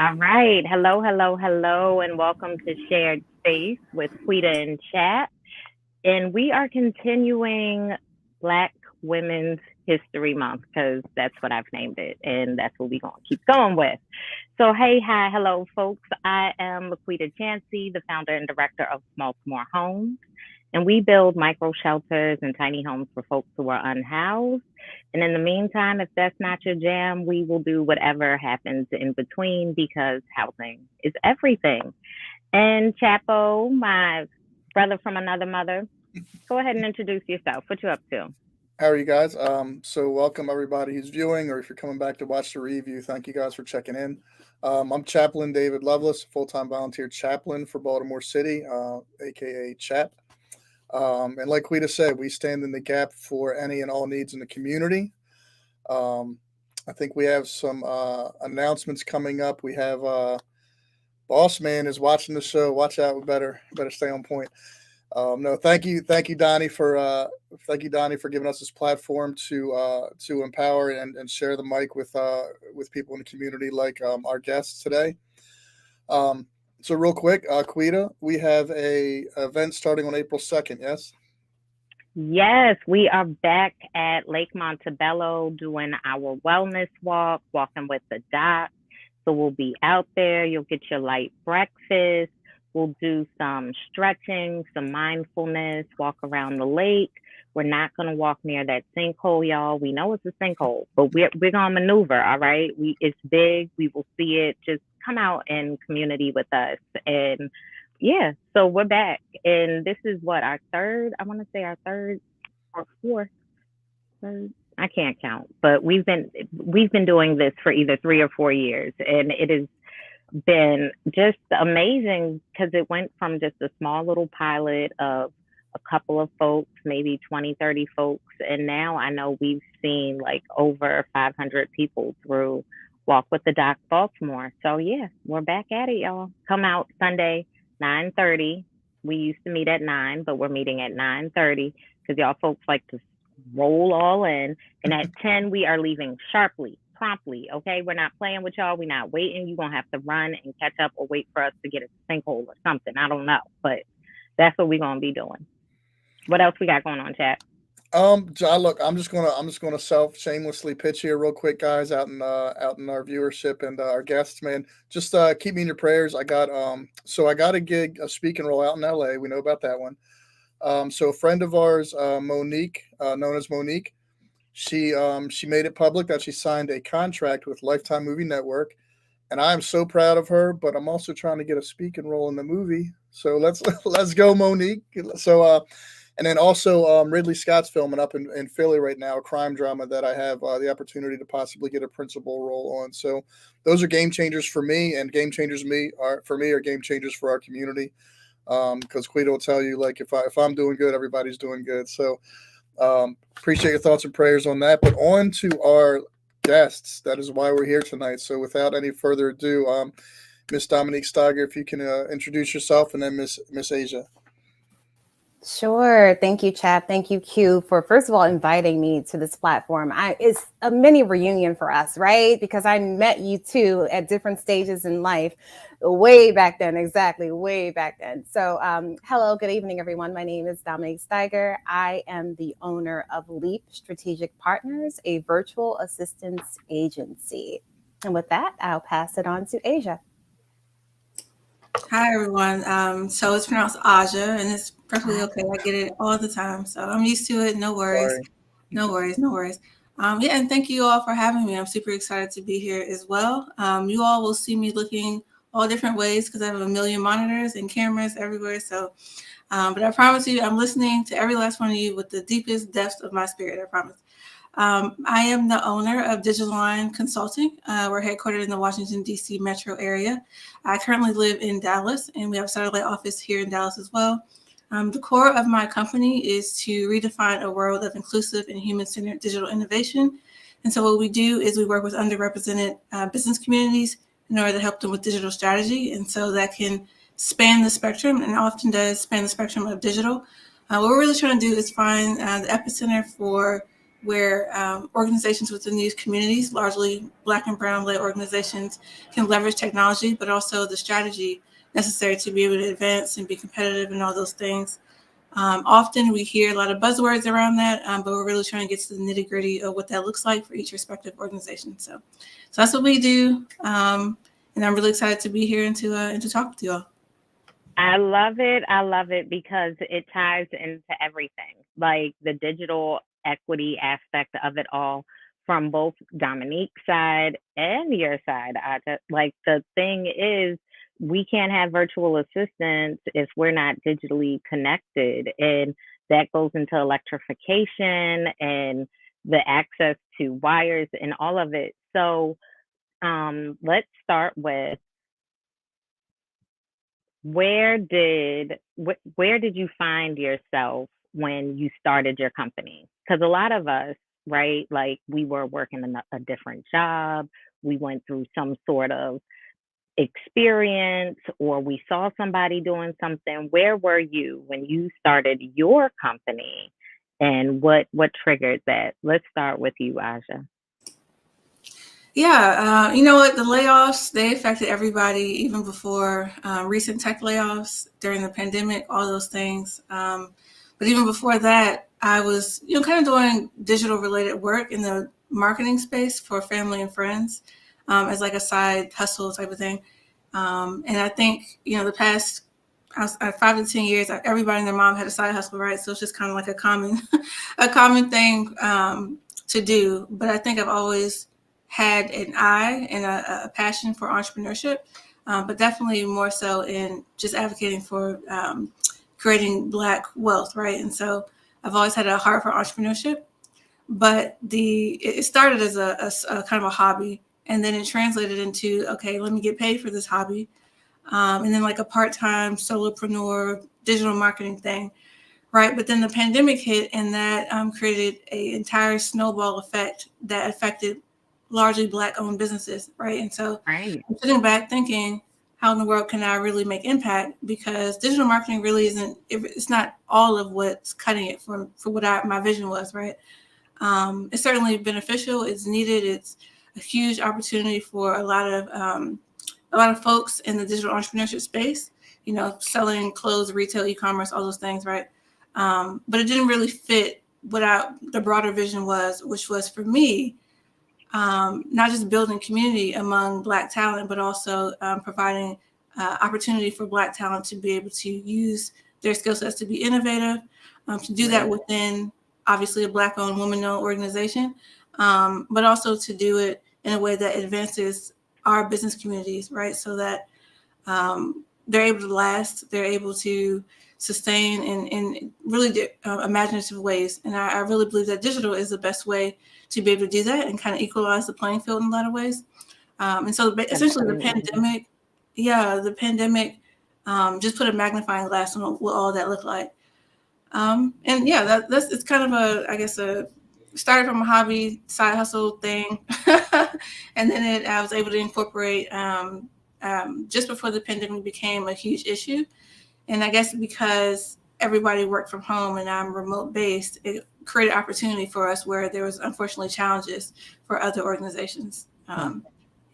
All right. Hello, hello, hello, and welcome to Shared Space with Quida and Chap. And we are continuing Black Women's History Month because that's what I've named it, and that's what we're going to keep going with. So, hey, hi, hello, folks. I am Laquita Chansey, the founder and director of Baltimore Homes, and we build micro shelters and tiny homes for folks who are unhoused. And in the meantime, if that's not your jam, we will do whatever happens in between because housing is everything. And Chapo, my brother from another mother, go ahead and introduce yourself. What you up to? How are you guys? So welcome everybody who's viewing, or if you're coming back to watch the review, thank you guys for checking in. I'm Chaplain David Lovelace, full-time volunteer chaplain for Baltimore City, aka Chap. And like Quita said, we stand in the gap for any and all needs in the community. Um, I think we have some announcements coming up. We have Boss Man is watching the show. Watch out, we better stay on point. No, thank you, Donnie, for giving us this platform to empower and share the mic with people in the community like our guests today. Um, so real quick, Quita, we have a event starting on April 2nd. Yes. Yes, we are back at Lake Montebello doing our wellness walk, walking with the doc. So we'll be out there. You'll get your light breakfast. We'll do some stretching, some mindfulness, walk around the lake. We're not going to walk near that sinkhole, y'all. We know it's a sinkhole, but we're going to maneuver, all right? It's big. We will see it. Just come out and community with us. And yeah, so we're back. And this is what our third, I want to say our third or fourth, third, I can't count, but we've been doing this for either 3 or 4 years, and it has been just amazing because it went from just a small little pilot of a couple of folks, maybe 20, 30 folks, and now I know we've seen like over 500 people through Walk with the Doc Baltimore. So yeah, we're back at it, y'all. Come out Sunday, 9:30. We used to meet at 9, but we're meeting at 9:30 because y'all folks like to roll all in. And at 10, we are leaving sharply, promptly. Okay. We're not playing with y'all. We're not waiting. You're going to have to run and catch up or wait for us to get a sinkhole or something. I don't know. But that's what we're going to be doing. What else we got going on, chat? Look, I'm just gonna self shamelessly pitch here real quick, guys, out in our viewership and our guests, man. Just keep me in your prayers. I got a gig, a speaking role out in L.A. We know about that one. So a friend of ours, Monique, known as Monique, she made it public that she signed a contract with Lifetime Movie Network, and I am so proud of her. But I'm also trying to get a speaking role in the movie. So let's let's go, Monique. And then also Ridley Scott's filming up in Philly right now, a crime drama that I have the opportunity to possibly get a principal role on. So those are game changers for me, and game changers me are game changers for our community. Because Quito will tell you, like, if I'm doing good, everybody's doing good. So appreciate your thoughts and prayers on that. But on to our guests. That is why we're here tonight. So without any further ado, Miss Dominique Steiger, if you can introduce yourself, and then Miss Asia. Sure. Thank you, Chap. Thank you, Q, for first of all inviting me to this platform. It's a mini reunion for us, right? Because I met you too at different stages in life, way back then, exactly, way back then. So, hello, good evening, everyone. My name is Dominique Steiger. I am the owner of Leap Strategic Partners, a virtual assistance agency. And with that, I'll pass it on to Asia. Hi everyone. So it's pronounced Aja, and it's perfectly okay. I get it all the time, so I'm used to it. No worries, Sorry. no worries, no worries. Yeah, and thank you all for having me. I'm super excited to be here as well. You all will see me looking all different ways because I have a million monitors and cameras everywhere. So, but I promise you, I'm listening to every last one of you with the deepest depths of my spirit. I promise. I am the owner of Digital Line Consulting. We're headquartered in the Washington, D.C. metro area. I currently live in Dallas, and we have a satellite office here in Dallas as well. The core of my company is to redefine a world of inclusive and human-centered digital innovation. And so what we do is we work with underrepresented business communities in order to help them with digital strategy. And so that can span the spectrum, and often does span the spectrum of digital. What we're really trying to do is find the epicenter for where organizations within these communities, largely Black and Brown-led organizations, can leverage technology, but also the strategy necessary to be able to advance and be competitive and all those things. Often we hear a lot of buzzwords around that, but we're really trying to get to the nitty-gritty of what that looks like for each respective organization. So that's what we do, and I'm really excited to be here and to talk with you all. I love it. I love it because it ties into everything, like the digital equity aspect of it all from both Dominique's side and your side. Like the thing is, we can't have virtual assistants if we're not digitally connected. And that goes into electrification and the access to wires and all of it. So let's start with where did you find yourself when you started your company? Because a lot of us, right, like we were working in a different job, we went through some sort of experience, or we saw somebody doing something. Where were you when you started your company, and what triggered that? Let's start with you, Aja. Yeah, you know what? The layoffs, they affected everybody even before recent tech layoffs during the pandemic, all those things. But even before that, I was, kind of doing digital related work in the marketing space for family and friends as like a side hustle type of thing. And I think, the past 5 to 10 years, everybody and their mom had a side hustle, right? So it's just kind of like a common, a common thing to do. But I think I've always had an eye and a passion for entrepreneurship, but definitely more so in just advocating for creating Black wealth, right? And so I've always had a heart for entrepreneurship, but it started as a kind of a hobby, and then it translated into, okay, let me get paid for this hobby, and then like a part-time solopreneur digital marketing thing, right? But then the pandemic hit, and that created an entire snowball effect that affected largely Black-owned businesses, right? And so Right. I'm sitting back thinking, how in the world can I really make impact? Because digital marketing really isn't, it's not all of what's cutting it for what my vision was, right? It's certainly beneficial. It's needed. It's a huge opportunity for a lot of folks in the digital entrepreneurship space, selling clothes, retail, e-commerce, all those things, right? But it didn't really fit what the broader vision was, which was for me, not just building community among Black talent, but also providing opportunity for Black talent to be able to use their skill sets to be innovative, to do that within obviously a Black-owned, woman-owned organization, but also to do it in a way that advances our business communities, right? So that they're able to last, they're able to sustain in really imaginative ways. And I really believe that digital is the best way to be able to do that and kind of equalize the playing field in a lot of ways. And so essentially the pandemic just put a magnifying glass on what all that looked like. And yeah, that's it's kind of started from a hobby side hustle thing, and then I was able to incorporate just before the pandemic became a huge issue. And I guess because everybody worked from home and I'm remote based, it created opportunity for us where there was unfortunately challenges for other organizations. And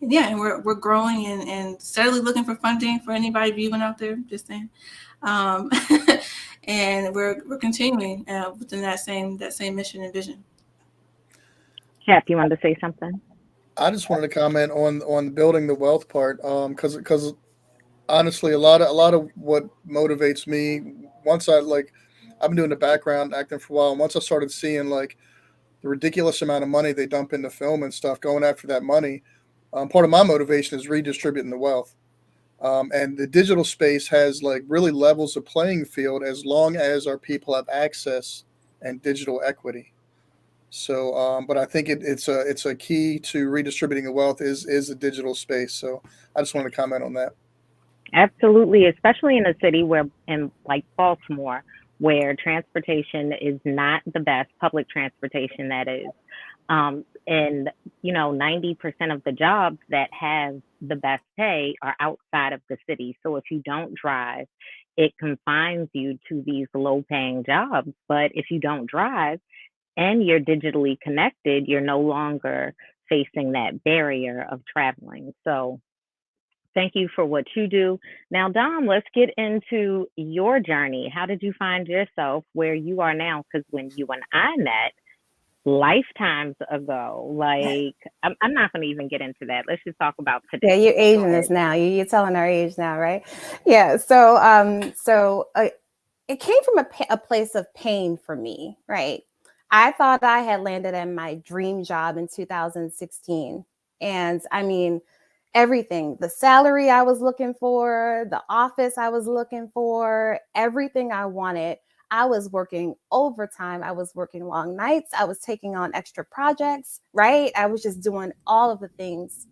we're growing and steadily looking for funding for anybody viewing out there. Just saying. And we're continuing within that same mission and vision. Chap, you wanted to say something? I just wanted to comment on building the wealth part, because honestly, a lot of what motivates me, once I've been doing the background acting for a while, and once I started seeing like the ridiculous amount of money they dump into film and stuff, going after that money, part of my motivation is redistributing the wealth. And the digital space has like really levels the playing field as long as our people have access and digital equity. So, but I think it's a key to redistributing the wealth is the digital space. So I just wanted to comment on that. Absolutely, especially in a city where, in like Baltimore, where transportation is not the best, public transportation that is. And 90% of the jobs that have the best pay are outside of the city. So if you don't drive, it confines you to these low paying jobs. But if you don't drive, and you're digitally connected, you're no longer facing that barrier of traveling. So thank you for what you do. Now, Dom, let's get into your journey. How did you find yourself where you are now? Because when you and I met lifetimes ago, like, I'm not going to even get into that. Let's just talk about Yeah, today. you're Go aging ahead. us now. You're telling our age now, right? Yeah. It came from a place of pain for me, right? I thought I had landed at my dream job in 2016. And I mean, everything, the salary I was looking for, the office I was looking for, everything I wanted. I was working overtime. I was working long nights. I was taking on extra projects, right? I was just doing all of the things.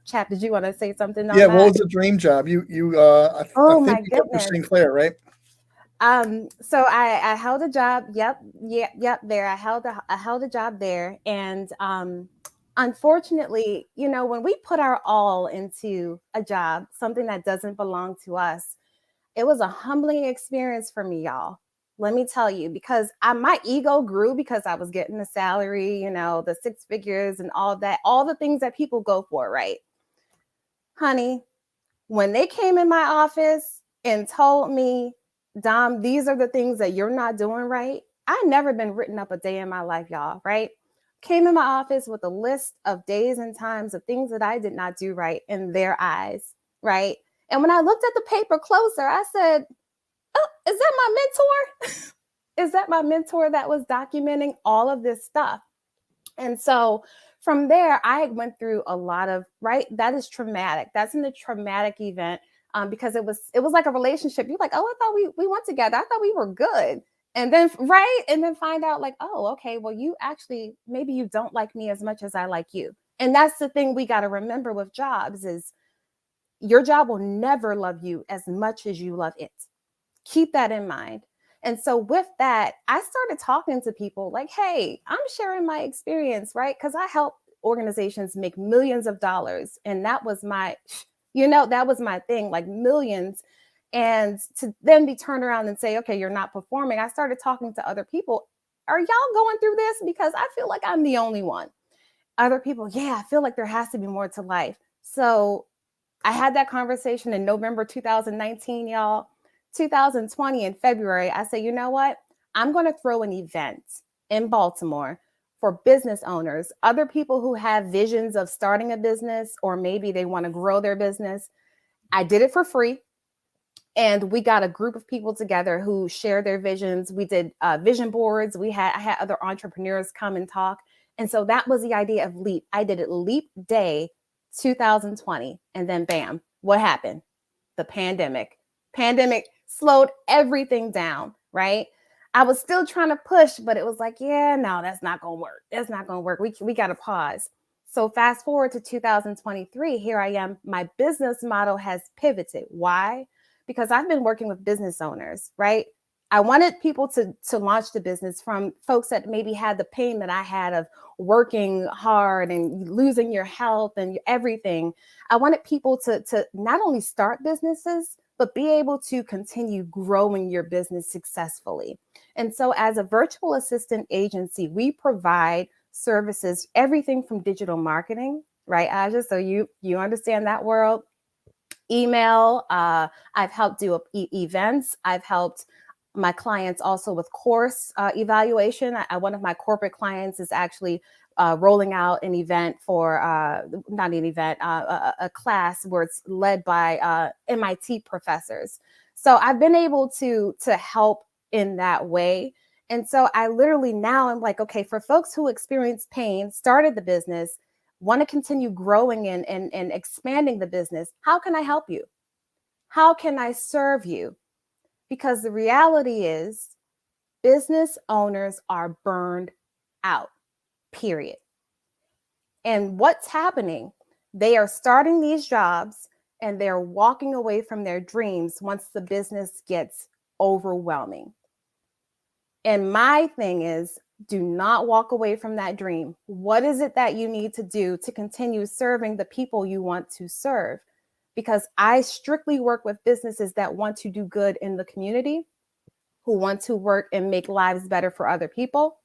Chap, did you want to say something on Yeah, what that? was the dream job? I Oh think my you worked for goodness. Sinclair, right? So I held a job. Yep. There, I held a job there, and unfortunately, when we put our all into a job, something that doesn't belong to us, it was a humbling experience for me, y'all. Let me tell you, because my ego grew because I was getting the salary, the six figures and all of that, all the things that people go for, right, honey? When they came in my office and told me, Dom, these are the things that you're not doing right, I never been written up a day in my life, y'all, right? Came in my office with a list of days and times of things that I did not do right in their eyes, right? And when I looked at the paper closer, I said, oh, is that my mentor? Is that my mentor that was documenting all of this stuff? And so from there, I went through a lot of, right. That is traumatic. That's in the traumatic event, because it was like a relationship. You're like, oh, I thought we went together. I thought we were good. And then, right. And then find out like, oh, okay, well, you actually, maybe you don't like me as much as I like you. And that's the thing we got to remember with jobs is your job will never love you as much as you love it. Keep that in mind. And so with that, I started talking to people like, hey, I'm sharing my experience, right? Because I help organizations make millions of dollars. And that was that was my thing, like millions. And to then be turned around and say, okay, you're not performing. I started talking to other people. Are y'all going through this? Because I feel like I'm the only one. Other people, yeah, I feel like there has to be more to life. So I had that conversation in November 2019, y'all. 2020 in February, I said, you know what? I'm going to throw an event in Baltimore for business owners, other people who have visions of starting a business, or maybe they want to grow their business. I did it for free. And we got a group of people together who share their visions. We did vision boards. I had other entrepreneurs come and talk. And so that was the idea of Leap. I did it Leap Day 2020. And then bam, what happened? The pandemic. Pandemic slowed everything down, right? I was still trying to push, but it was like, yeah, no, that's not going to work. That's not going to work. We got to pause. So fast forward to 2023, here I am. My business model has pivoted. Why? Because I've been working with business owners, right? I wanted people to launch the business from folks that maybe had the pain that I had of working hard and losing your health and everything. I wanted people to not only start businesses, but be able to continue growing your business successfully. And so as a virtual assistant agency, we provide services, everything from digital marketing, right, Aja? So you understand that world. Email. I've helped do events. I've helped my clients also with course evaluation. One of my corporate clients is actually rolling out an event for not an event, a class where it's led by MIT professors. So I've been able to help in that way. And so I literally now I'm like, okay, for folks who experience pain, started the business, want to continue growing and expanding the business, how can I help you? How can I serve you? Because the reality is business owners are burned out, period. And what's happening? They are starting these jobs and they're walking away from their dreams once the business gets overwhelming. And my thing is, do not walk away from that dream. What is it that you need to do to continue serving the people you want to serve? Because I strictly work with businesses that want to do good in the community, who want to work and make lives better for other people.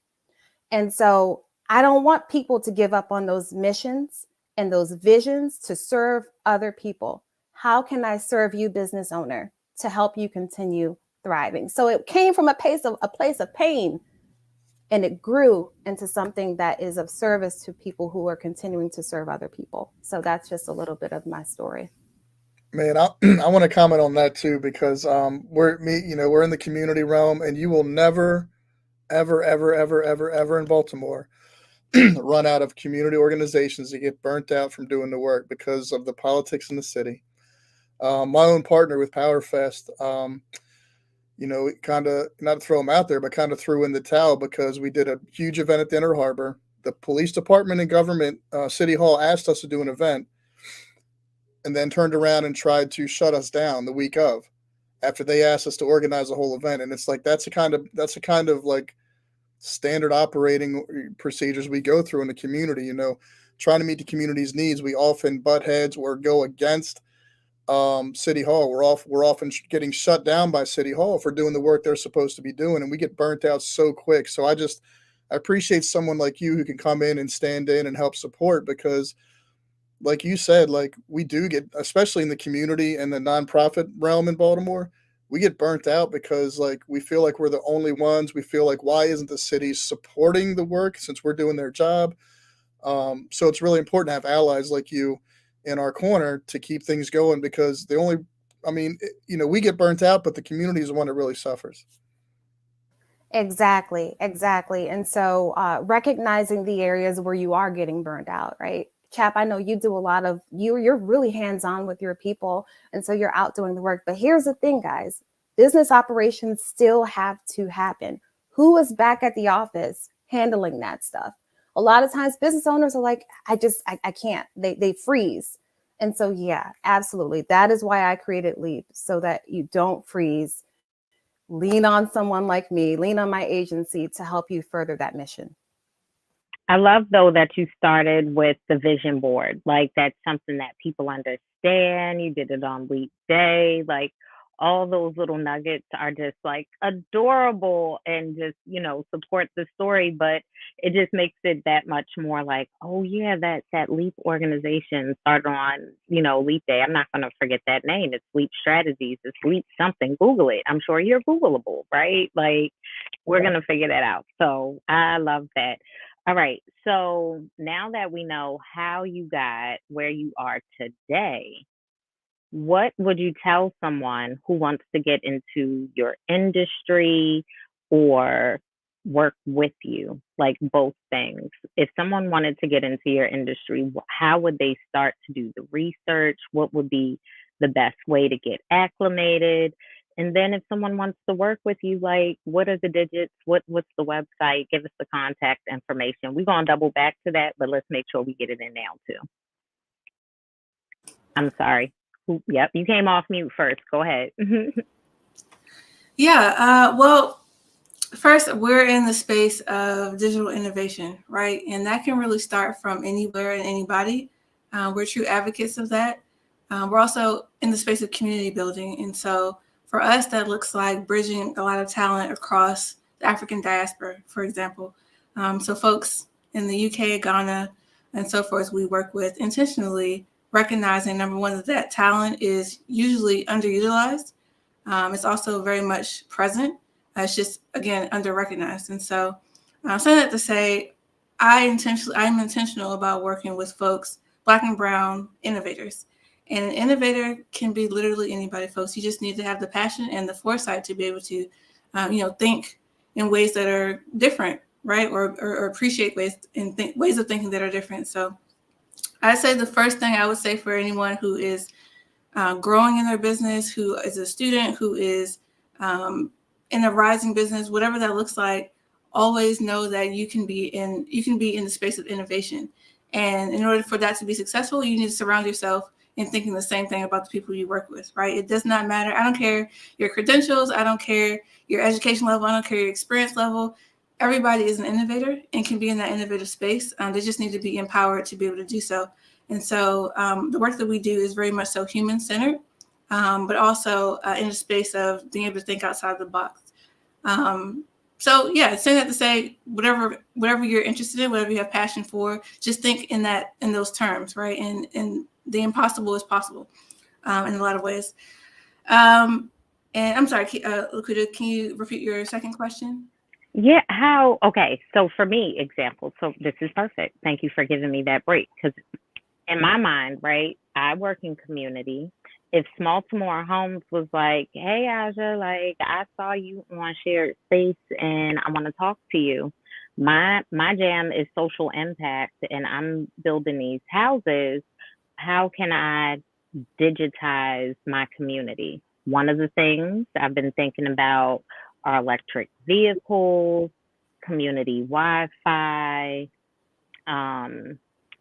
And so I don't want people to give up on those missions and those visions to serve other people. How can I serve you, business owner, to help you continue thriving? So it came from a place of pain, and it grew into something that is of service to people who are continuing to serve other people. So that's just a little bit of my story. Man, I want to comment on that too because we're in the community realm, and you will never, ever, ever, ever, ever, ever in Baltimore run out of community organizations that get burnt out from doing the work because of the politics in the city. My own partner with PowerFest, kind of not to throw him out there, but kind of threw in the towel because we did a huge event at the Inner Harbor. The police department and government, City Hall asked us to do an event, and then turned around and tried to shut us down the week of, after they asked us to organize a whole event. And it's like that's a kind of like standard operating procedures we go through in the community. Trying to meet the community's needs, we often butt heads or go against City Hall. We're often getting shut down by City Hall for doing the work they're supposed to be doing, and we get burnt out so quick. So I appreciate someone like you who can come in and stand in and help support, because like you said, like we do get, especially in the community and the nonprofit realm in Baltimore, we get burnt out because like we feel like we're the only ones. We feel like, why isn't the city supporting the work since we're doing their job? So it's really important to have allies like you in our corner to keep things going, because we get burnt out, but the community is the one that really suffers. Exactly. And so recognizing the areas where you are getting burned out, right? Chap, I know you do a lot of, you're really hands-on with your people. And so you're out doing the work. But here's the thing, guys, business operations still have to happen. Who is back at the office handling that stuff? A lot of times business owners are like, I can't, they freeze. And so, yeah, absolutely. That is why I created Leap, so that you don't freeze. Lean on someone like me, lean on my agency to help you further that mission. I love though that you started with the vision board. Like that's something that people understand. You did it on Leap Day. Like all those little nuggets are just like adorable and just, support the story, but it just makes it that much more like, oh yeah, that Leap organization started on, Leap Day. I'm not gonna forget that name. It's Leap Strategies, it's Leap something. Google it. I'm sure you're Googleable, right? Like we're gonna figure that out. So I love that. All right. So now that we know how you got where you are today, what would you tell someone who wants to get into your industry or work with you, like both things? If someone wanted to get into your industry, how would they start to do the research? What would be the best way to get acclimated? And then if someone wants to work with you, like what are the digits? What's the website? Give us the contact information. We're gonna double back to that, but let's make sure we get it in now too. I'm sorry. Yep, you came off mute first. Go ahead. Yeah. Well, first, we're in the space of digital innovation, right? And that can really start from anywhere and anybody. We're true advocates of that. We're also in the space of community building. And so for us, that looks like bridging a lot of talent across the African diaspora, for example. So folks in the UK, Ghana, and so forth, we work with intentionally, recognizing, number one, that talent is usually underutilized. It's also very much present. It's just, again, under-recognized. And so I'm saying that to say I'm intentional about working with folks, Black and brown innovators. And an innovator can be literally anybody, folks. You just need to have the passion and the foresight to be able to, think in ways that are different, right? Or appreciate ways of thinking that are different. So I'd say the first thing I would say for anyone who is growing in their business, who is a student, who is in a rising business, whatever that looks like, always know that you can be in the space of innovation. And in order for that to be successful, you need to surround yourself in thinking the same thing about the people you work with, right? It does not matter. I don't care your credentials. I don't care your education level. I don't care your experience level. Everybody is an innovator and can be in that innovative space. They just need to be empowered to be able to do so. And so the work that we do is very much so human-centered, but also in the space of being able to think outside the box. So yeah, saying that to say whatever you're interested in, whatever you have passion for, just think in those terms, right? And the impossible is possible in a lot of ways. And I'm sorry, Laquita, can you repeat your second question? Yeah, okay, so for me, example, so this is perfect. Thank you for giving me that break because in my mind, right, I work in community. If Baltimore Homes was like, hey, Aja, like I saw you on shared space and I want to talk to you. My jam is social impact and I'm building these houses. How can I digitize my community? One of the things I've been thinking about are electric vehicles, community Wi-Fi. Um,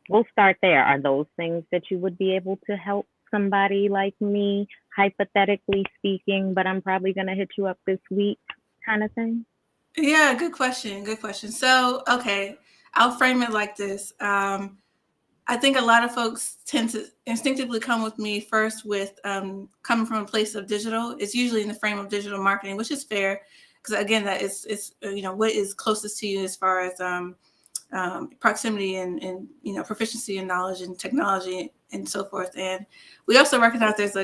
we'll start there. Are those things that you would be able to help somebody like me, hypothetically speaking, but I'm probably going to hit you up this week kind of thing? Yeah, good question. Good question. So, okay, I'll frame it like this. I think a lot of folks tend to instinctively come with me first with coming from a place of digital. It's usually in the frame of digital marketing, which is fair because again, that is what is closest to you as far as proximity and proficiency in knowledge and technology and so forth. And we also recognize there's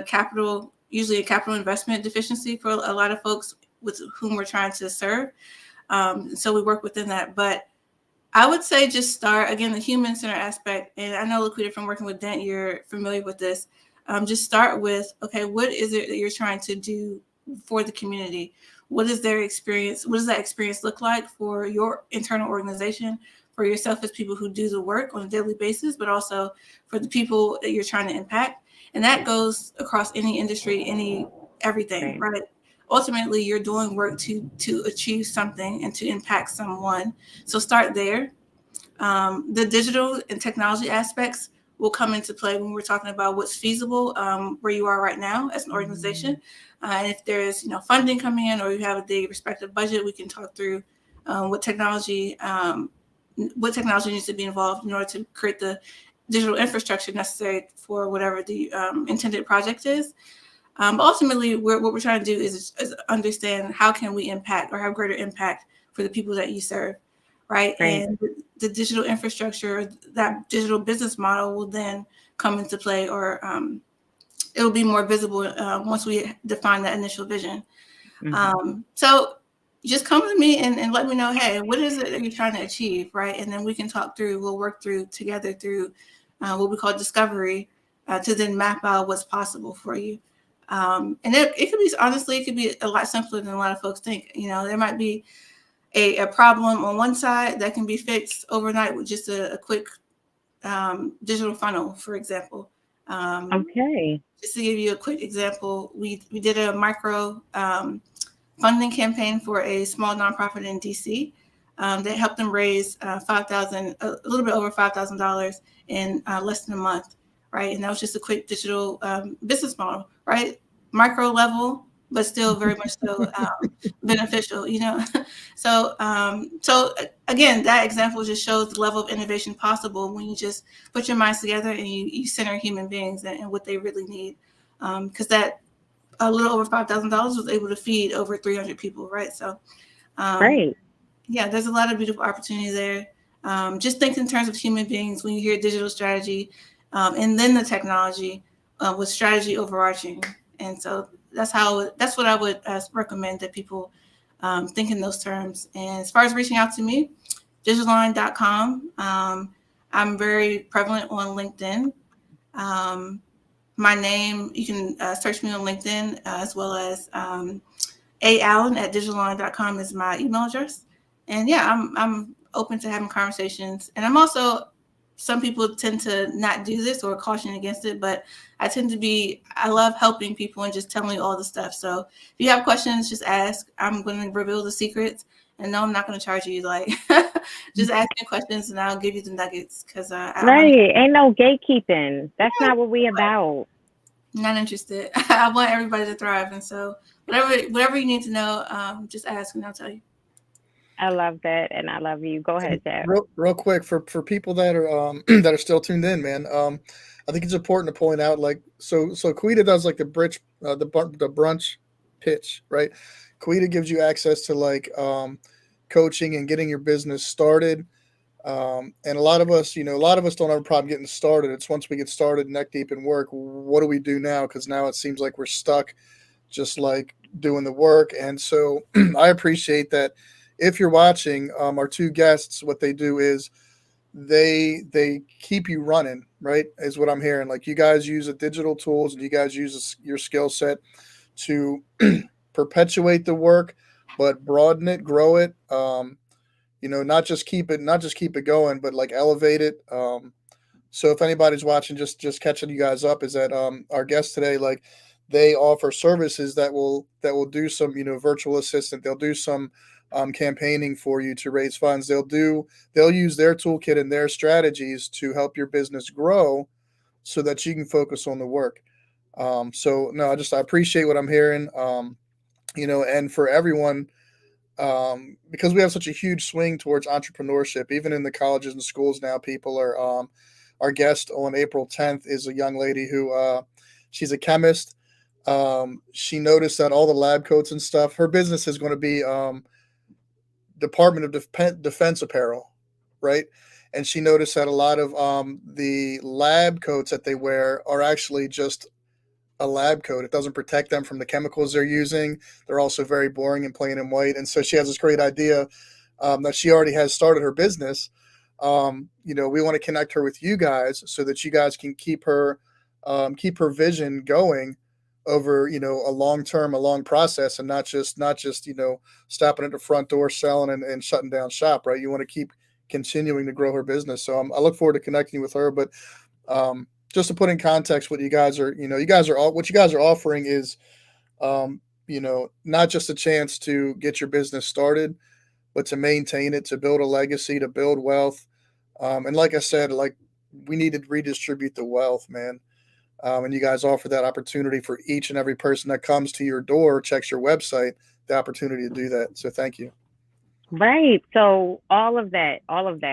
usually a capital investment deficiency for a lot of folks with whom we're trying to serve. So we work within that, but I would say just start, again, the human center aspect. And I know, Laquita, from working with Dent, you're familiar with this. Just start with, okay, what is it that you're trying to do for the community? What is their experience? What does that experience look like for your internal organization, for yourself as people who do the work on a daily basis, but also for the people that you're trying to impact? And that goes across any industry, everything, right? Ultimately, you're doing work to achieve something and to impact someone. So start there. The digital and technology aspects will come into play when we're talking about what's feasible where you are right now as an organization. And if there's funding coming in or you have the respective budget, we can talk through what technology needs to be involved in order to create the digital infrastructure necessary for whatever the intended project is. Ultimately, what we're trying to do is understand how can we impact or have greater impact for the people that you serve, right? And the digital infrastructure, that digital business model will then come into play, or it will be more visible once we define that initial vision. So just come to me and let me know, hey, what is it that you're trying to achieve, right? And then we can we'll work through together through what we call discovery to then map out what's possible for you. And it could be, honestly, it could be a lot simpler than a lot of folks think. There might be a problem on one side that can be fixed overnight with just a quick digital funnel, for example. Okay. Just to give you a quick example, we did a micro funding campaign for a small nonprofit in DC that helped them raise a little bit over $5,000 in less than a month, right? And that was just a quick digital business model, right? Micro level, but still very much so beneficial, So again, that example just shows the level of innovation possible when you just put your minds together and you center human beings and what they really need. Because that a little over $5,000 was able to feed over 300 people, right? So, yeah, there's a lot of beautiful opportunity there. Just think in terms of human beings when you hear digital strategy, and then the technology with strategy overarching. And so that's what I would recommend that people think in those terms. And as far as reaching out to me, digitalline.com. I'm very prevalent on LinkedIn. My name, you can search me on LinkedIn as well as aallen@digitalline.com is my email address. And yeah, I'm open to having conversations. And I'm also, some people tend to not do this or caution against it, but I love helping people and just telling you all the stuff. So if you have questions, just ask. I'm going to reveal the secrets. And no, I'm not going to charge you. Like, just ask me questions and I'll give you the nuggets. Because ain't no gatekeeping. That's not what we about. Not interested. I want everybody to thrive, and so whatever you need to know, just ask and I'll tell you. I love that, and I love you. Go ahead, Chap. Real quick for people that are that are still tuned in, man. I think it's important to point out, like, so Quida does like the brunch pitch, right? Quida gives you access to like coaching and getting your business started. And a lot of us, a lot of us don't have a problem getting started. It's once we get started neck deep in work, what do we do now? Because now it seems like we're stuck just like doing the work. And so I appreciate that. If you're watching, our two guests, what they do is they keep you running, right? Is what I'm hearing. Like you guys use the digital tools and you guys use your skill set to perpetuate the work, but broaden it, grow it. Not just keep it going, but like elevate it. So if anybody's watching, just catching you guys up is that our guests today, like they offer services that will do some virtual assistant. They'll do some campaigning for you to raise funds. They'll use their toolkit and their strategies to help your business grow so that you can focus on the work. So no, I appreciate what I'm hearing. And for everyone, because we have such a huge swing towards entrepreneurship, even in the colleges and schools now, people are. Our guest on April 10th is a young lady who she's a chemist. She noticed that all the lab coats and stuff, her business is going to be Department of Defense apparel, right? And she noticed that a lot of the lab coats that they wear are actually just a lab coat. It doesn't protect them from the chemicals they're using. They're also very boring and plain and white. And so she has this great idea that she already has started her business. We want to connect her with you guys so that you guys can keep her vision going over a long process, and not just stopping at the front door selling and shutting down shop, right? You want to keep continuing to grow her business. So I look forward to connecting with her. But just to put in context, what you guys are offering is not just a chance to get your business started, but to maintain it, to build a legacy, to build wealth. And like I said, like we need to redistribute the wealth, man. And you guys offer that opportunity for each and every person that comes to your door, checks your website, the opportunity to do that. So thank you. Right. So all of that,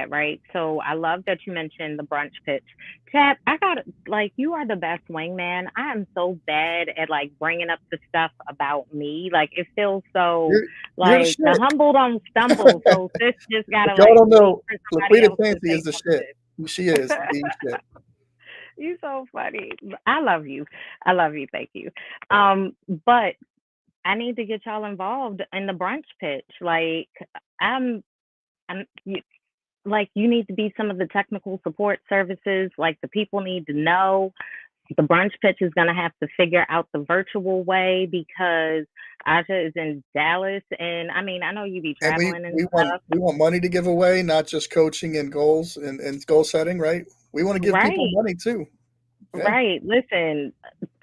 right? So I love that you mentioned the brunch pitch. Chap, I got like you are the best wingman. I am so bad at like bringing up the stuff about me. Like it feels so You're the like the shit. humble don't stumble. So sis just If gotta y'all like don't wait know, for somebody Laquita else to Fancy say is the shit. something. She is the shit. You so funny. I love you. I love you. Thank you. But I need to get y'all involved in the brunch pitch. Like I'm like you need to be some of the technical support services. Like the people need to know. The brunch pitch is going to have to figure out the virtual way because Aja is in Dallas, and I mean I know you be And we, traveling and we want stuff. we want money to give away, not just coaching and goals and goal setting, right? We want to give people Right, money too. Yeah. right. Listen,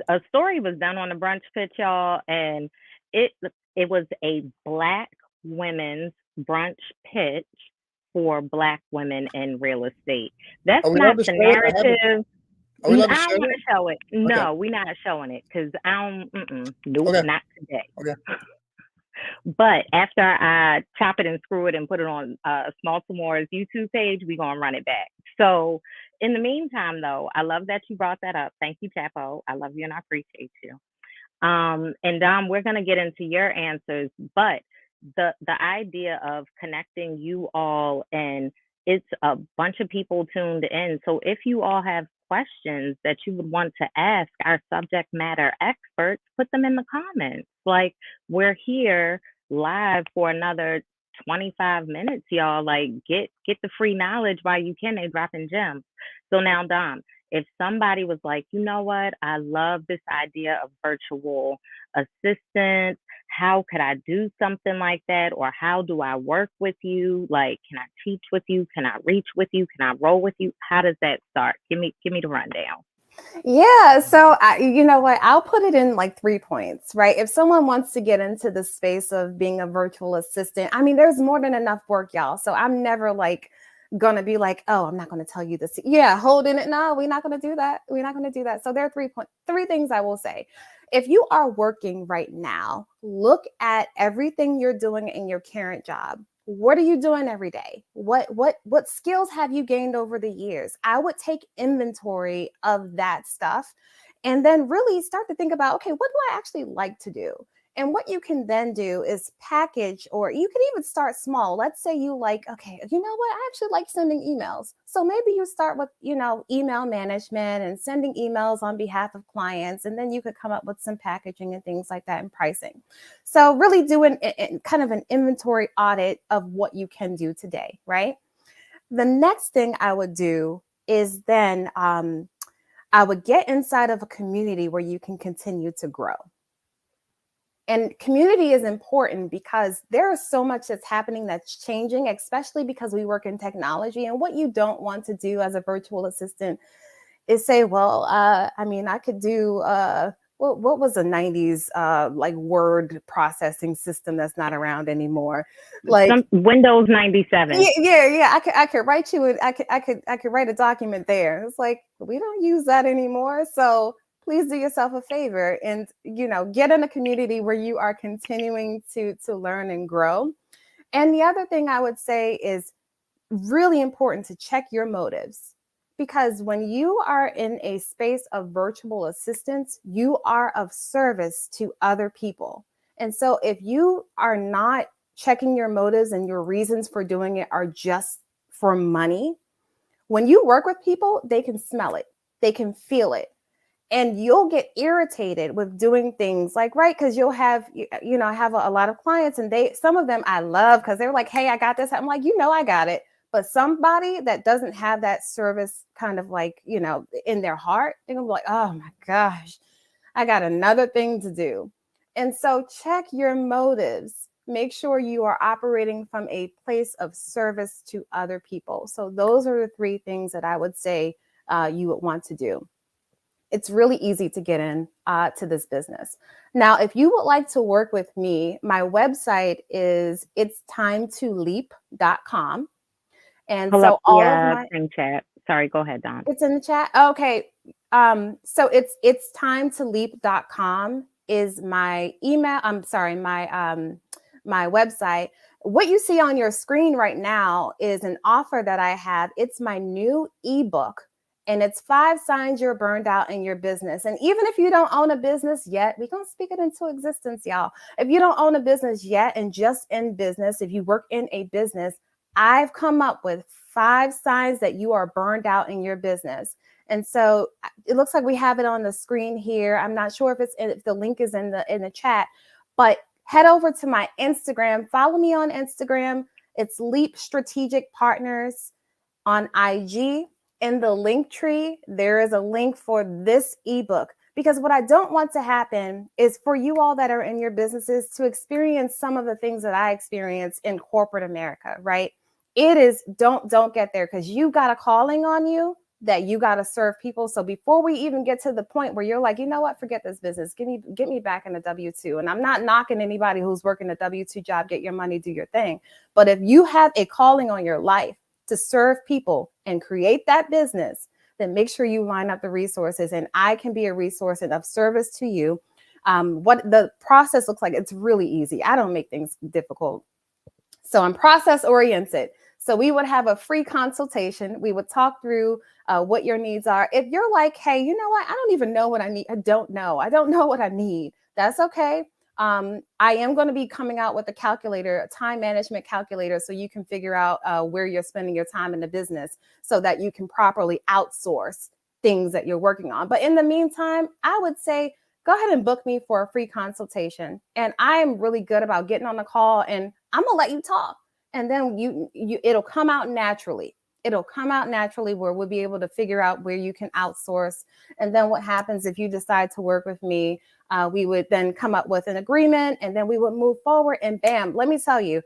a story was done on the brunch pitch, y'all, and it it was a Black women's brunch pitch for Black women in real estate. That's Are we allowed not to the show it? narrative. Are we allowed to I show don't want it? to show it. Okay. No, we're not showing it because I don't. Nope, Okay. not today. Okay. But after I chop it and screw it and put it on Small Tomorrow's YouTube page, we're gonna run it back. So in the meantime, though, I love that you brought that up. Thank you, Chapo. I love you and I appreciate you. And Dom, we're gonna get into your answers, but the idea of connecting you all and it's a bunch of people tuned in. So if you all have questions that you would want to ask our subject matter experts, put them in the comments. Like we're here live for another 25 minutes, y'all. Like get the free knowledge while you can. They're dropping gems. So now, Dom, if somebody was like, you know what, I love this idea of virtual assistants. How could I do something like that? Or how do I work with you? Like, can I teach with you? Can I reach with you? Can I roll with you? How does that start? Give me the rundown. Yeah, so you know what? I'll put it in like 3 points, right? If someone wants to get into the space of being a virtual assistant, I mean, there's more than enough work, y'all. So I'm never like gonna be like, oh, I'm not gonna tell you this. Yeah, holding it. No, we're not gonna do that. We're not gonna do that. So there are 3 things I will say. If you are working right now, look at everything you're doing in your current job. What are you doing every day? What skills have you gained over the years? I would take inventory of that stuff and then really start to think about, okay, what do I actually like to do? And what you can then do is package, or you can even start small. Let's say you like, okay, you know what? I actually like sending emails. So maybe you start with, email management and sending emails on behalf of clients. And then you could come up with some packaging and things like that and pricing. So really doing kind of an inventory audit of what you can do today, right? The next thing I would do is then I would get inside of a community where you can continue to grow. And community is important because there is so much that's happening that's changing, especially because we work in technology. And what you don't want to do as a virtual assistant is say, well, I could do what was a 90s like word processing system that's not around anymore, like Some Windows 97. yeah. I could write you. I could write a document there. It's like we don't use that anymore. So please do yourself a favor and get in a community where you are continuing to learn and grow. And the other thing I would say is really important to check your motives, because when you are in a space of virtual assistance, you are of service to other people. And so if you are not checking your motives and your reasons for doing it are just for money, when you work with people, they can smell it, they can feel it, and you'll get irritated with doing things like, right, because you'll have I have a lot of clients, and some of them I love because they're like, hey, I got this. I'm like, I got it. But somebody that doesn't have that service kind of like in their heart, they're gonna be like, oh my gosh, I got another thing to do. And so check your motives. Make sure you are operating from a place of service to other people. So those are the three things that I would say you would want to do. It's really easy to get in to this business. Now, if you would like to work with me, my website is itstimetoleap.com. And Pull so up all of the my thing, chat. Sorry, go ahead, Don. it's in the chat. Okay. So it's timetoleap.com is my email. I'm sorry, my website. What you see on your screen right now is an offer that I have. It's my new ebook, and it's 5 signs you're burned out in your business. And even if you don't own a business yet, we're going to speak it into existence, y'all. If you don't own a business yet and just in business, if you work in a business, I've come up with 5 signs that you are burned out in your business. And so it looks like we have it on the screen here. I'm not sure if the link is in the chat, but head over to my Instagram. Follow me on Instagram. It's Leap Strategic Partners on IG. In the link tree, there is a link for this ebook, because what I don't want to happen is for you all that are in your businesses to experience some of the things that I experience in corporate America, right? It is don't get there, because you got a calling on you that you got to serve people. So before we even get to the point where you're like, you know what, forget this business, get me back in the W-2. And I'm not knocking anybody who's working a W-2 job, get your money, do your thing. But if you have a calling on your life to serve people and create that business, then make sure you line up the resources, and I can be a resource and of service to you. What the process looks like, it's really easy. I don't make things difficult. So I'm process oriented. So we would have a free consultation. We would talk through what your needs are. If you're like, hey, you know what? I don't even know what I need. I don't know what I need. That's okay. I am going to be coming out with a calculator, a time management calculator, so you can figure out where you're spending your time in the business so that you can properly outsource things that you're working on. But in the meantime, I would say, go ahead and book me for a free consultation. And I am really good about getting on the call, and I'm going to let you talk. And then it'll come out naturally. It'll come out naturally where we'll be able to figure out where you can outsource. And then what happens if you decide to work with me, we would then come up with an agreement, and then we would move forward, and bam, let me tell you,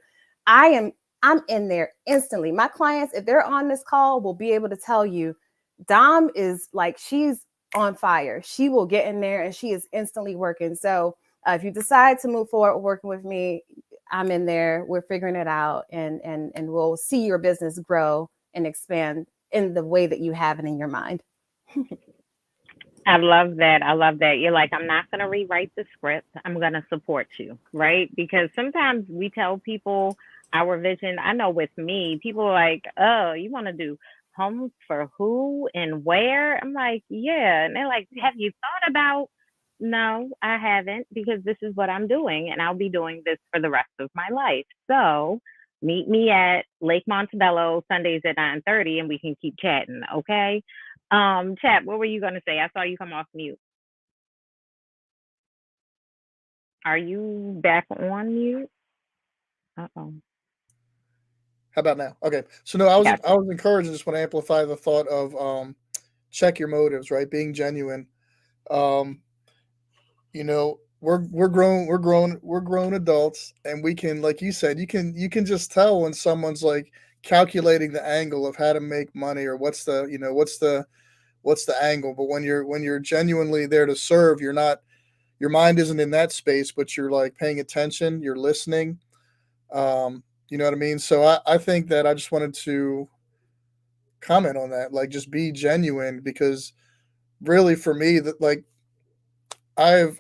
I'm in there instantly. My clients, if they're on this call, will be able to tell you, Dom is like, she's on fire. She will get in there and she is instantly working. So if you decide to move forward working with me, I'm in there, we're figuring it out, and we'll see your business grow and expand in the way that you have it in your mind. I love that. I love that. You're like, I'm not going to rewrite the script. I'm going to support you, right? Because sometimes we tell people our vision. I know with me, people are like, oh, you want to do homes for who and where? I'm like, yeah. And they're like, have you thought about No, I haven't because this is what I'm doing and I'll be doing this for the rest of my life. So meet me at Lake Montebello Sundays at 9:30 and we can keep chatting, okay? Chap, what were you gonna say? I saw you come off mute. Are you back on mute? Uh-oh. How about now? Okay. So no, I was Gotcha. I was encouraged. I just want to amplify the thought of check your motives, right? Being genuine. Um, we're grown adults, and we can, like you said, you can just tell when someone's like calculating the angle of how to make money, or what's the angle. But when you're genuinely there to serve, you're not, your mind isn't in that space, but you're like paying attention, you're listening. You know what I mean? So I think that I just wanted to comment on that, like just be genuine, because really for me that, like, I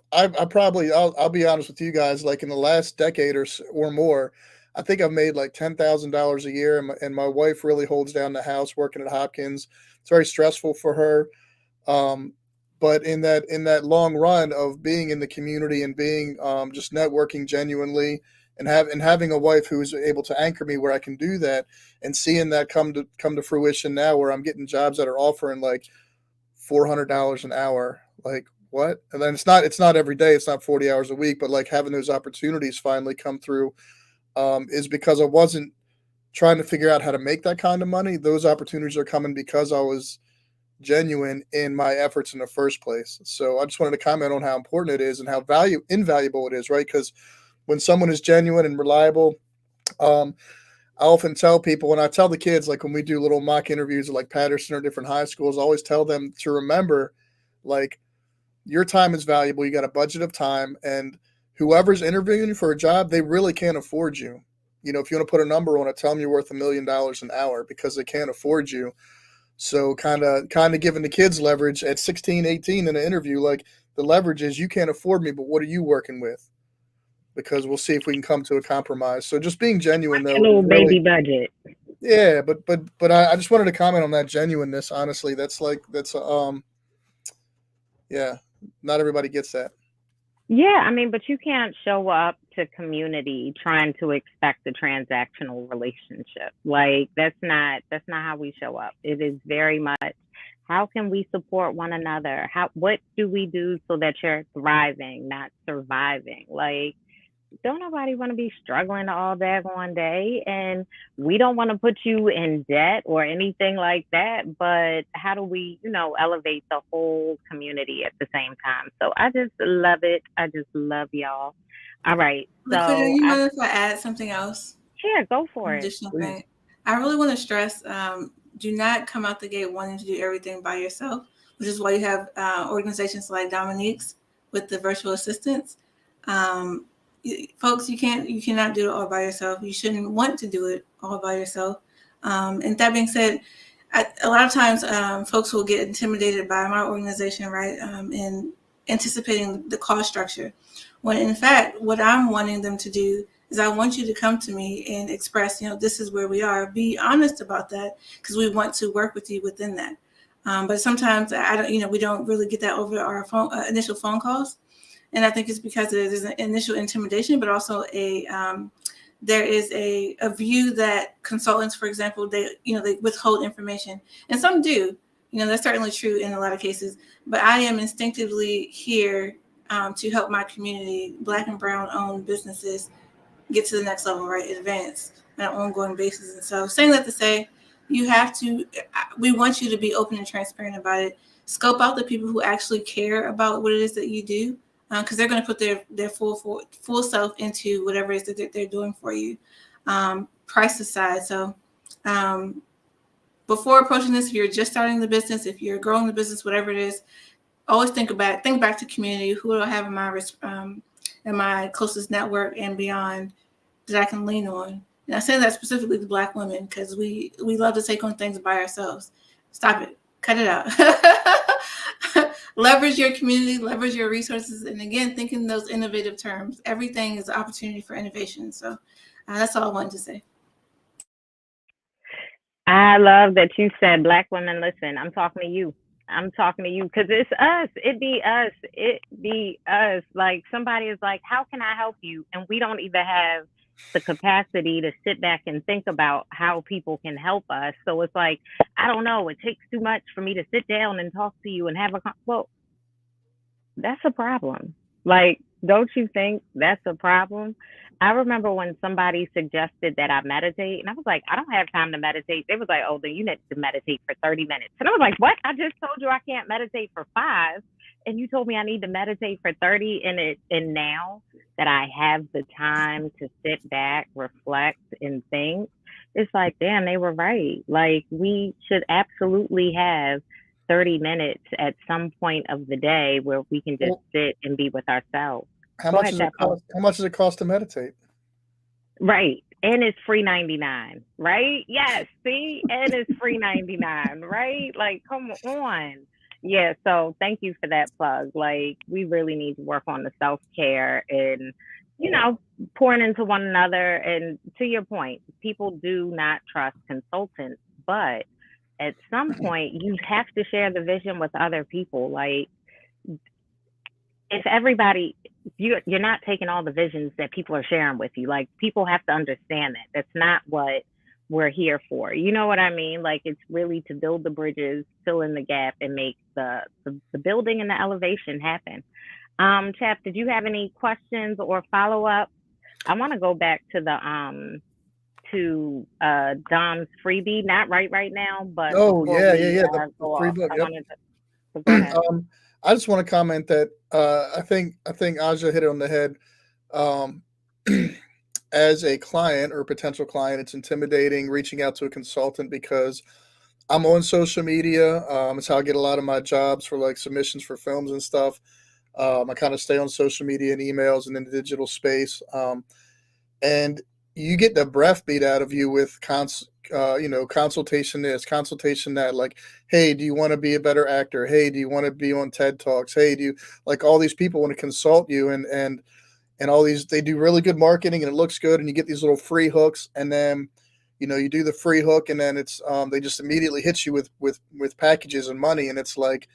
probably, I'll be honest with you guys, like in the last decade or more, I think I've made like $10,000 a year, and my wife really holds down the house working at Hopkins. It's very stressful for her. Um, but in that long run of being in the community and being, just networking genuinely, and having a wife who's able to anchor me where I can do that, and seeing that come to fruition now, where I'm getting jobs that are offering like $400 an hour. Like, what? And then it's not every day. It's not 40 hours a week, but like having those opportunities finally come through, is because I wasn't trying to figure out how to make that kind of money. Those opportunities are coming because I was genuine in my efforts in the first place. So I just wanted to comment on how important it is and how invaluable it is, right? Because when someone is genuine and reliable, um, I often tell people, when I tell the kids, like when we do little mock interviews at like Patterson or different high schools, I always tell them to remember, like, your time is valuable. You got a budget of time, and whoever's interviewing you for a job, they really can't afford you. If you want to put a number on it, tell them you're worth $1 million an hour, because they can't afford you. So kind of giving the kids leverage at 16, 18 in an interview, like the leverage is, you can't afford me, but what are you working with? Because we'll see if we can come to a compromise. So just being genuine A though little is baby really, budget. yeah, but I just wanted to comment on that genuineness. Honestly, yeah, not everybody gets that. Yeah, I mean, but you can't show up to community trying to expect a transactional relationship. Like that's not how we show up. It is very much, how can we support one another? What do we do so that you're thriving, not surviving? Like, don't nobody want to be struggling all day one day, and we don't want to put you in debt or anything like that, but how do we, elevate the whole community at the same time? So I just love it. I just love y'all. All right, Laquita, so you I mind if I add something else? yeah, go An for it. additional Please. thing. I really want to stress, do not come out the gate wanting to do everything by yourself, which is why you have organizations like Dominique's with the virtual assistants. Um, Folks, you cannot do it all by yourself. You shouldn't want to do it all by yourself. And that being said, a lot of times folks will get intimidated by my organization, right? In anticipating the cost structure, when in fact, what I'm wanting them to do is I want you to come to me and express, this is where we are. Be honest about that, because we want to work with you within that. But sometimes I don't, we don't really get that over our initial phone calls, and I think it's because there's an initial intimidation, but also there is a view that consultants, for example, they withhold information, and some do. That's certainly true in a lot of cases. But I am instinctively here to help my community, Black and Brown owned businesses, get to the next level, right? Advance on an ongoing basis. And so, saying that to say, we want you to be open and transparent about it. Scope out the people who actually care about what it is that you do, because they're going to put their full self into whatever it is that they're doing for you. Price aside, so before approaching this, if you're just starting the business, if you're growing the business, whatever it is, always think back to community. Who do I have in my closest network and beyond that I can lean on? And I say that specifically to Black women, because we love to take on things by ourselves. Stop it. Cut it out. Leverage your community, leverage your resources, and again, think in those innovative terms. Everything is an opportunity for innovation. So that's all I wanted to say. I love that you said, Black women, listen, I'm talking to you. I'm talking to you because it's us. It be us. It be us. Like somebody is like, how can I help you? And we don't even have the capacity to sit back and think about how people can help us. So it's like, I don't know. It takes too much for me to sit down and talk to you and have well, that's a problem. Like, don't you think that's a problem? I remember when somebody suggested that I meditate, and I was like, I don't have time to meditate. They was like, oh, then you need to meditate for 30 minutes. And I was like, what? I just told you I can't meditate for 5, and you told me I need to meditate for 30. And now that I have the time to sit back, reflect, and think, it's like, damn, they were right. Like, we should absolutely have 30 minutes at some point of the day where we can just Well, sit and be with ourselves. how Go much ahead, does it Chapo. cost? How much does it cost to meditate? Right. And it's free 99, right? Yes. See? And it's free 99, right? Like, come on. Yeah. So thank you for that plug. Like, we really need to work on the self care and, pouring into one another. And to your point, people do not trust consultants, but at some point, you have to share the vision with other people. Like, if everybody, you're not taking all the visions that people are sharing with you. Like, people have to understand that that's not what we're here for. You know what I mean? Like, it's really to build the bridges, fill in the gap, and make the building and the elevation happen. Chap, did you have any questions or follow up? I want to go back to Dom's freebie, not right now, but Oh before yeah, yeah, we yeah. The go free off, book. I Yep. wanted to go ahead. I just want to comment that I think Aja hit it on the head. Um, as a client or potential client, it's intimidating reaching out to a consultant because I'm on social media. It's how I get a lot of my jobs for like submissions for films and stuff. I kind of stay on social media and emails and in the digital space. And you get the breath beat out of you with consultation this, consultation that. Like, hey, do you want to be a better actor? Hey, do you want to be on TED Talks? Hey, do you like all these people want to consult you and all these they do really good marketing and it looks good and you get these little free hooks and then you do the free hook and then it's they just immediately hit you with packages and money and it's like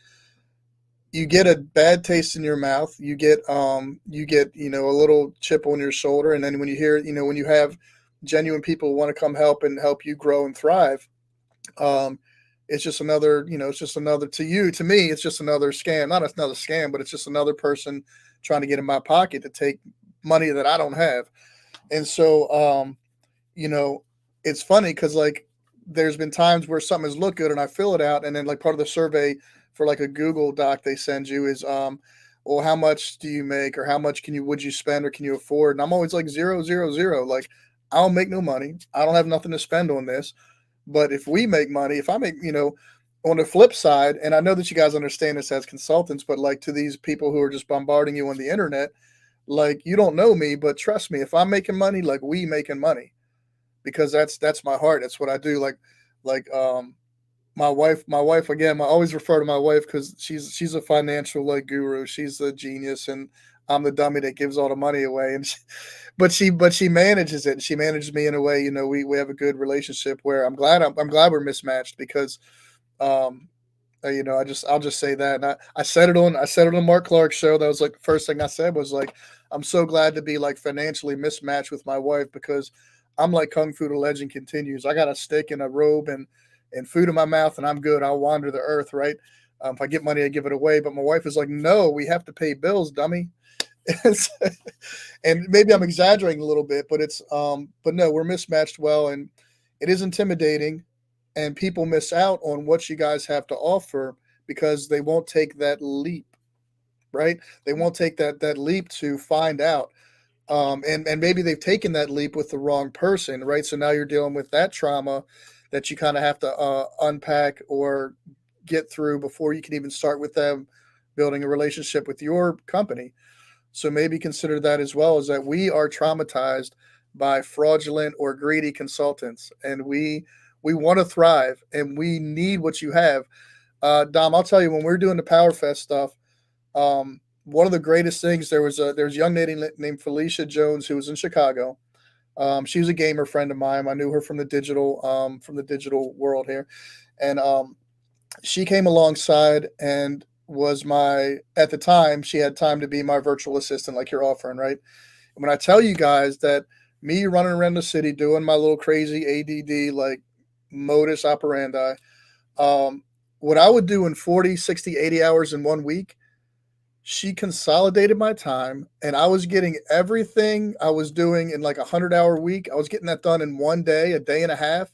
you get a bad taste in your mouth. You get a little chip on your shoulder, and then when you hear when you have genuine people who want to come help and help you grow and thrive, um, it's just another it's just another to me it's just another scam. Not another scam, but it's just another person trying to get in my pocket to take money that I don't have. And so you know, it's funny because like there's been times where something has looked good and I fill it out, and then like part of the survey for like a Google Doc they send you is well, how much do you make or how much would you spend or can you afford? And I'm always like 0, 0, 0. Like I don't make no money. I don't have nothing to spend on this. But if we make money, if I make, on the flip side, and I know that you guys understand this as consultants, but like to these people who are just bombarding you on the internet, like you don't know me, but trust me, if I'm making money, like we making money because that's my heart. That's what I do. Like my wife again. I always refer to my wife because she's a financial like guru. She's a genius, and I'm the dummy that gives all the money away. And but she manages it. And she manages me in a way. We have a good relationship where I'm glad we're mismatched because um I'll just say that. And I said it on Mark Clark's show. That was like the first thing I said was like, I'm so glad to be like financially mismatched with my wife because I'm like Kung Fu the Legend continues. I got a stick and a robe and food in my mouth and I'm good. I'll wander the earth, right? If I get money, I give it away. But my wife is like, no, we have to pay bills, dummy. And maybe I'm exaggerating a little bit, but no, we're mismatched well, and it is intimidating, and people miss out on what you guys have to offer because they won't take that leap, right? They won't take that leap to find out. And maybe they've taken that leap with the wrong person, right? So now you're dealing with that trauma that you kind of have to unpack or get through before you can even start with them building a relationship with your company. So maybe consider that as well, is that we are traumatized by fraudulent or greedy consultants, and we want to thrive, and we need what you have. Dom, I'll tell you, when we're doing the Power Fest stuff, one of the greatest things there was a young lady named Felicia Jones who was in Chicago. She was a gamer friend of mine. I knew her from the digital world here, and she came alongside and was at the time, she had time to be my virtual assistant, like you're offering, right? And when I tell you guys that me running around the city doing my little crazy ADD, like modus operandi, um, what I would do in 40, 60, 80 hours in 1 week, she consolidated my time and I was getting everything I was doing in like 100-hour week. I was getting that done in 1 day, a day and a half.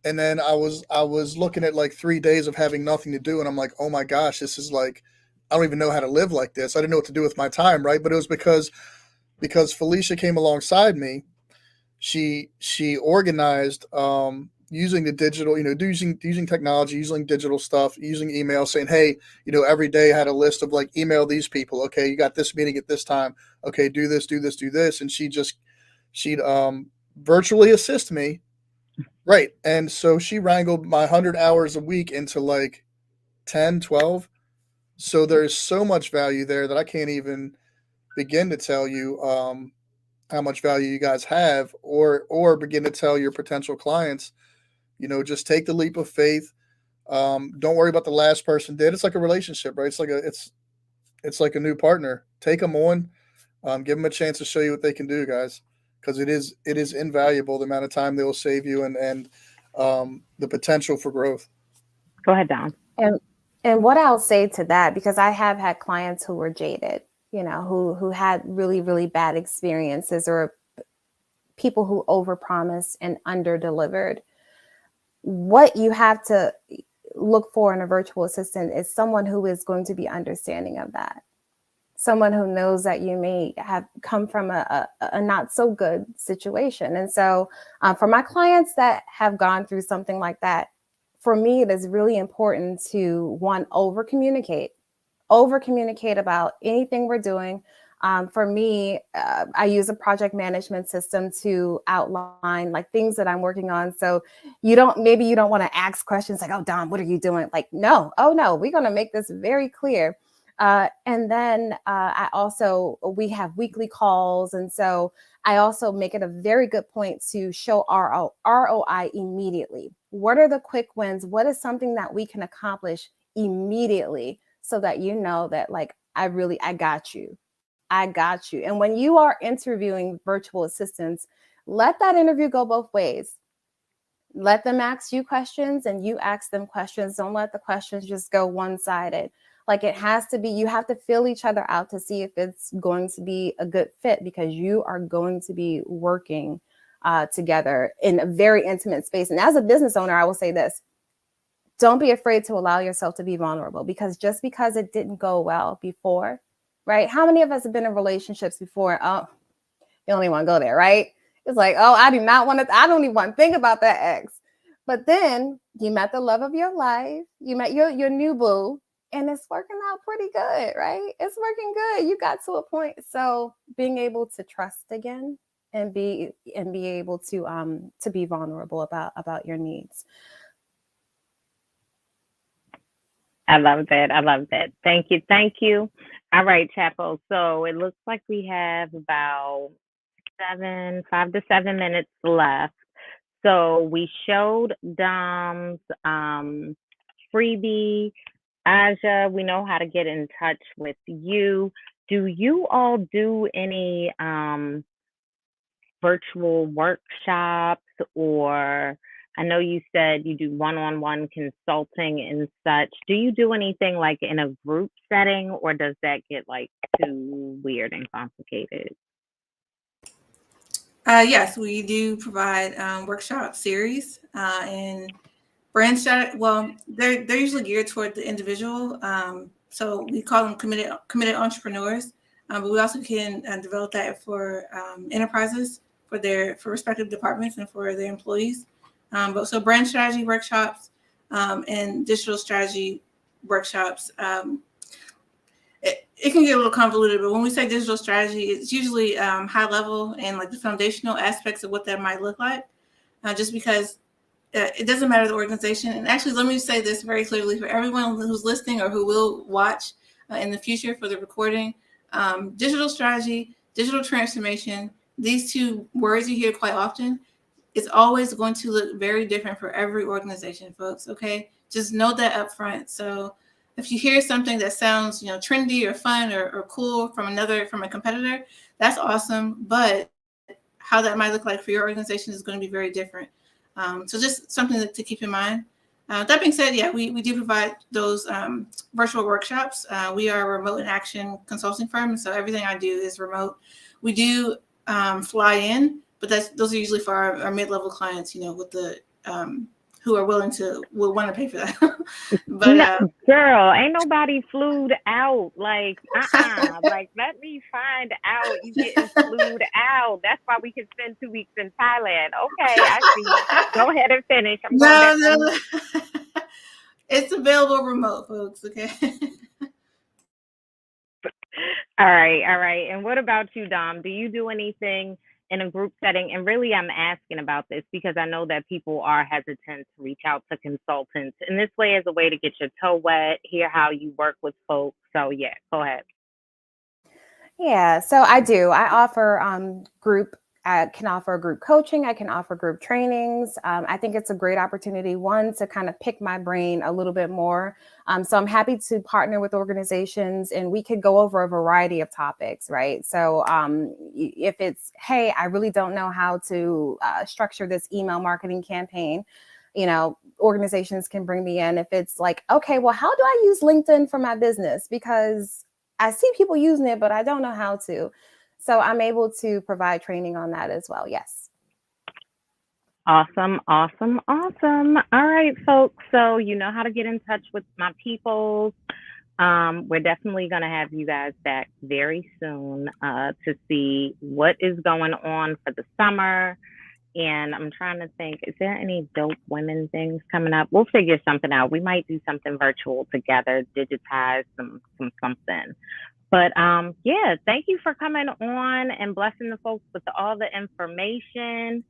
And then I was looking at like 3 days of having nothing to do, and I'm like, oh my gosh, this is like, I don't even know how to live like this. I didn't know what to do with my time, right? But it was because Felicia came alongside me. She organized, using the digital, using technology, using digital stuff, using email, saying, hey, every day I had a list of like, email these people. Okay, you got this meeting at this time. Okay, do this, do this, do this, and she'd virtually assist me. Right. And so she wrangled my 100 hours a week into like 10, 12. So there's so much value there that I can't even begin to tell you, how much value you guys have, or begin to tell your potential clients, just take the leap of faith. Don't worry about the last person did. It's like a relationship, right? It's like a new partner. Take them on, give them a chance to show you what they can do, guys, because it is invaluable the amount of time they will save you, and the potential for growth. Go ahead, Don. And and what I'll say to that, because I have had clients who were jaded, who had really, really bad experiences, or people who overpromised and underdelivered. What you have to look for in a virtual assistant is someone who is going to be understanding of that. Someone who knows that you may have come from a not so good situation. And so for my clients that have gone through something like that, for me, it is really important to, one, over communicate about anything we're doing. For me, I use a project management system to outline like things that I'm working on. So maybe you don't want to ask questions like, oh, Don, what are you doing? Like, no, oh no, we're going to make this very clear. And then we have weekly calls. And so I also make it a very good point to show ROI immediately. What are the quick wins? What is something that we can accomplish immediately, so that you know that like, I got you. I got you. And when you are interviewing virtual assistants, let that interview go both ways. Let them ask you questions and you ask them questions. Don't let the questions just go one-sided. Like, it has to be, you have to feel each other out to see if it's going to be a good fit, because you are going to be working together in a very intimate space. And as a business owner, I will say this: don't be afraid to allow yourself to be vulnerable, because just because it didn't go well before, right? How many of us have been in relationships before? Oh, you don't even want to go there, right? It's like, oh, I don't even want to think about that ex. But then you met the love of your life. You met your new boo, and it's working out pretty good, right? It's working good. You got to a point. So being able to trust again and be able to be vulnerable about your needs. I love that. I love that. Thank you. Thank you. All right, Chapo. So it looks like we have about 5 to 7 minutes left. So we showed Dom's freebie. Aja, we know how to get in touch with you. Do you all do any virtual workshops, or I know you said you do one-on-one consulting and such. Do you do anything like in a group setting, or does that get like too weird and complicated? Yes, we do provide workshop series and brand strategy. Well, they're usually geared toward the individual. So we call them committed entrepreneurs. But we also can develop that for enterprises, for respective departments and for their employees. But so brand strategy workshops and digital strategy workshops. It can get a little convoluted, but when we say digital strategy, it's usually high level and like the foundational aspects of what that might look like. Just because it doesn't matter the organization. And actually, let me say this very clearly for everyone who's listening or who will watch in the future for the recording. Digital strategy, digital transformation, these two words you hear quite often, it's always going to look very different for every organization, folks, okay? just know that up front. So if you hear something that sounds, trendy or fun or cool from a competitor, that's awesome. But how that might look like for your organization is going to be very different. So just something to keep in mind. That being said, yeah, we do provide those virtual workshops. We are a remote in action consulting firm, so everything I do is remote. We do fly in, but those are usually for our mid-level clients, with the who are will want to pay for that. But No, girl, ain't nobody flued out. Like, like, let me find out you getting flued out. That's why we can spend 2 weeks in Thailand. Okay, I see. Go ahead and finish. I'm going back on. no. It's available remote, folks. Okay. All right. And what about you, Dom? Do you do anything in a group setting? And really, I'm asking about this because I know that people are hesitant to reach out to consultants. And this way is a way to get your toe wet, hear how you work with folks. So, yeah, go ahead. Yeah, so I do. I offer group. I can offer group coaching. I can offer group trainings. I think it's a great opportunity, one, to kind of pick my brain a little bit more. So I'm happy to partner with organizations, and we could go over a variety of topics, right? So if it's, hey, I really don't know how to structure this email marketing campaign, organizations can bring me in. If it's like, okay, well, how do I use LinkedIn for my business? Because I see people using it, but I don't know how to. So I'm able to provide training on that as well. Yes. Awesome. All right, folks. So you know how to get in touch with my people. We're definitely going to have you guys back very soon to see what is going on for the summer. And I'm trying to think, is there any dope women things coming up? We'll figure something out. We might do something virtual together, digitize some something. But yeah, thank you for coming on and blessing the folks with all the information.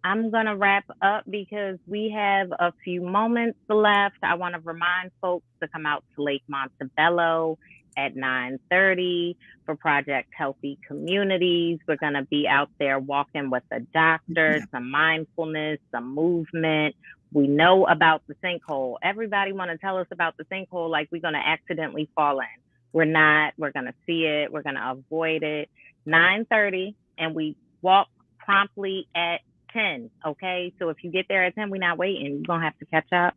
I'm going to wrap up because we have a few moments left. I want to remind folks to come out to Lake Montebello at 9:30 for Project Healthy Communities. We're going to be out there walking with a doctor, some mindfulness, some movement. We know about the sinkhole. Everybody want to tell us about the sinkhole like we're going to accidentally fall in. We're not. We're going to see it. We're going to avoid it. 9:30, and we walk promptly at 10. Okay, so if you get there at 10, we're not waiting. You're going to have to catch up.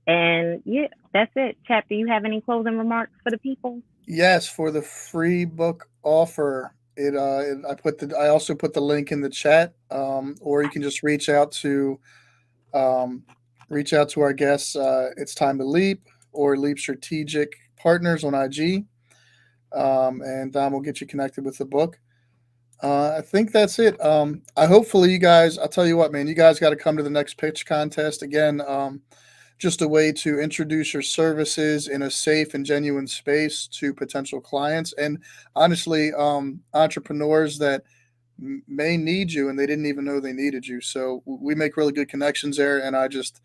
And yeah, that's it. Chap, do you have any closing remarks for the people? Yes, for the free book offer, I also put the link in the chat, or you can just reach out to our guests. It's Time to Leap or Leap Strategic Partners on IG, and Dom will get you connected with the book. I think that's it. Hopefully you guys. I'll tell you what, man. You guys got to come to the next pitch contest again. Just a way to introduce your services in a safe and genuine space to potential clients, and honestly, entrepreneurs that may need you and they didn't even know they needed you. So we make really good connections there, and I just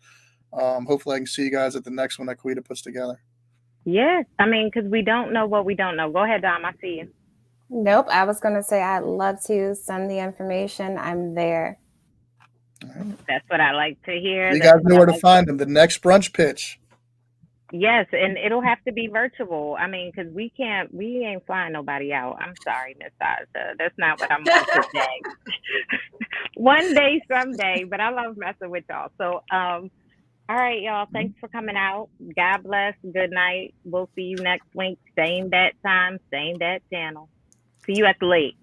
hopefully I can see you guys at the next one that Quida puts together. Yes, I mean, because we don't know what we don't know. Go ahead, Dom. I see you. Nope. I was going to say I'd love to send the information. I'm there. Right. That's what I like to hear. You guys know where to find them. The next brunch pitch. Yes, and it'll have to be virtual. I mean, because we ain't flying nobody out. I'm sorry, Miss Sasha. That's not what I'm on today. One day, someday, but I love messing with y'all. So, all right, y'all. Thanks for coming out. God bless. Good night. We'll see you next week. Same bat time, same bat channel. See you at the lake.